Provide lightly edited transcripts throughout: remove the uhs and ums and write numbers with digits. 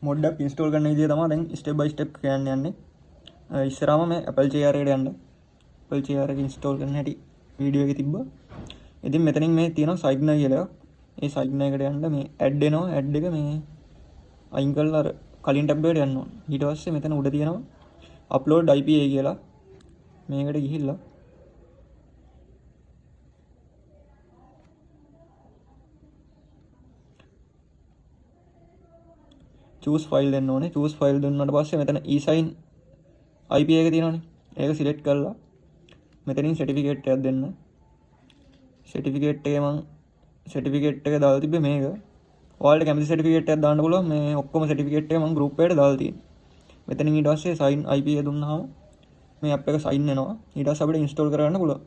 මොඩ්ඩක් install කරන විදිය තමයි දැන් ස්ටෙප් බයි ස්ටෙප් කියන්න යන්නේ. ඉස්සරහම මේ Apple chair එකට යන්න. Apple chair එක ඉන්ස්ටෝල් කරන හැටි වීඩියෝ එකේ තිබ්බා. ඉතින් මෙතනින් මේ තියෙනවා Signal කියලා. ඒ Signal එකට යන්න මේ ඇඩ් එනවා. ඇඩ් එක මේ අයින් කරලා අර කලින් ටැබ් එකට යන්න ඕන. ඊට පස්සේ මෙතන උඩ තියෙනවා upload IPA කියලා. මේකට ගිහිල්ලා choose file දෙන්න ඕනේ. choose file දුන්නාට පස්සේ මෙතන eSign IPA එක තියෙනවානේ. ඒක සිලෙක්ට් කරලා මෙතනින් certificate එකක් දෙන්න. certificate එකේ මම certificate එක දාලා තිබ්බේ මේක. ඔයාලට කැමති certificate එකක් දාන්න පුළුවන්. මේ ඔක්කොම certificate එක මම group එකට දාලා තියෙනවා. මෙතනින් ඊට පස්සේ sign IPA දුන්නාම මේ app එක sign වෙනවා. ඊට පස්සේ අපිට install කරගන්න පුළුවන්.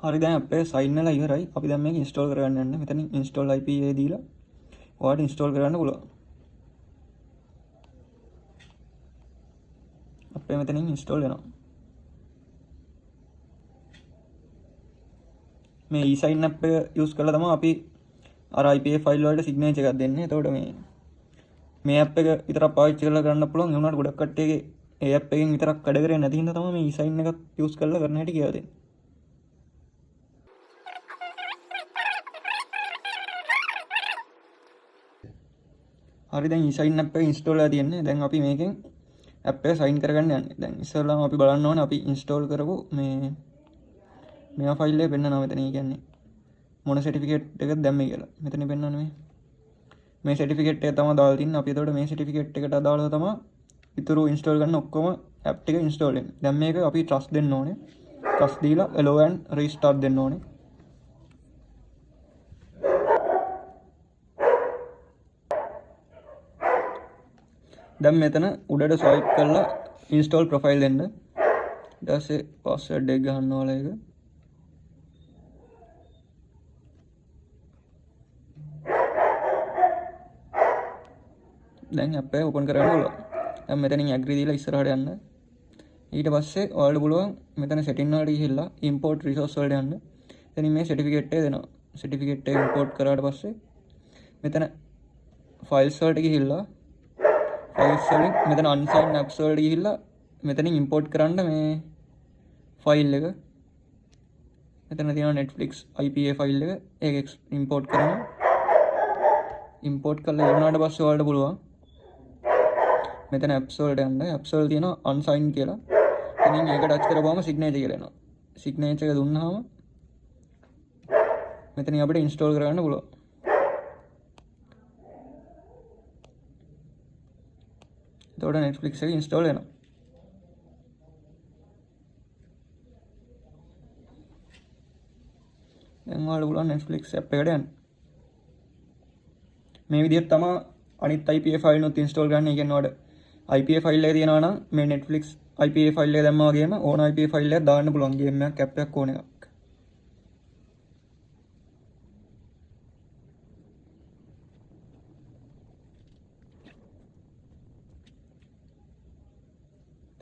හරි දැන් app එක sign වෙලා ඉවරයි. අපි දැන් මේක install කරගන්න යන්නේ. මෙතනින් install IPA දීලා ඔයාලට install කරගන්න පුළුවන්. අපේ මෙතනින් install වෙනවා. මේ eSign app එක use කරලා තමයි අපි අර IPA file වලට signature එකක් දෙන්නේ. එතකොට මේ app එක විතරක් පාවිච්චි කරලා කරන්න පුළුවන්. ඒ වුණාට ගොඩක් කට්ටියගේ ඒ app එකෙන් විතරක් වැඩ කරේ නැති හින්දා තමයි මේ eSign එකක් use කරලා කරන්න හැටි කියලා දෙන්නේ. හරි දැන් eSign app එක install වෙලා තියෙන්නේ. දැන් අපි මේකෙන් app එක sign කරගන්න යන්නේ. දැන් ඉස්සෙල්ලාම අපි බලන්න ඕනේ අපි install කරපු මේවා ෆයිල් එක පෙන්නනවා මෙතන. ඒ කියන්නේ මොන certificate එකද දැම්මේ කියලා. මෙතන පෙන්නන්නේ මේ certificate එක තමයි දාලා තින්නේ. අපි එතකොට මේ certificate එකට අදාළව තමයි ඉතුරු install කරන ඔක්කොම app ටික install වෙන්නේ. දැන් මේක අපි trust දෙන්න ඕනේ. trust දීලා allow and restart දෙන්න ඕනේ. දැන් මෙතන උඩට swipe කරලා install profile දෙන්න. ඊට පස්සේ password එක ගන්න ඕනේ ඒක. දැන් app එක open කරගන්න පුළුවන්. දැන් මෙතනින් agree දීලා ඉස්සරහට යන්න. ඊට පස්සේ ඔයාලට පුළුවන් මෙතන setting වලට ගිහිල්ලා import resource වලට යන්න. එතනින් මේ certificate එක දෙනවා. certificate එක import කරාට පස්සේ මෙතන files වලට ගිහිල්ලා files වලින් මෙතන unsigned apps වලට ගිහිල්ලා මෙතනින් import කරන්න මේ file එක. මෙතන තියෙනවා Netflix IPA file එක. ඒක import කරනවා. import කරලා ඉවරනාට පස්සේ ඔයාලට පුළුවන් මෙතන apps වලට යන්න. apps වල තියෙනවා unsigned කියලා. ඉතින් ඒක ටච් කරපුවම signature කියලා එනවා. signature එක දුන්නාම මෙතනින් අපිට install කරගන්න පුළුවන්. එතකොට Netflix එක install වෙනවා. දැන් ඔයාලට පුළුවන් Netflix app එකට යන්න. මේ විදිහට තමයි අනිත් IPA ෆයිල් නුත් ඉන්ස්ටෝල් කරන්න. ඒ කියන්නේ ඔයාලට IPA ෆයිල් එක තියෙනවා නම් මේ Netflix IPA ෆයිල් එක දැම්මා වගේම ඕන IPA ෆයිල් එකක් දාන්න පුළුවන්. ගේම් එකක්, app එකක් ඕන එකක්.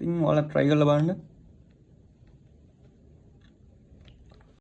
ඉතින් ඔයාලා try කරලා බලන්න.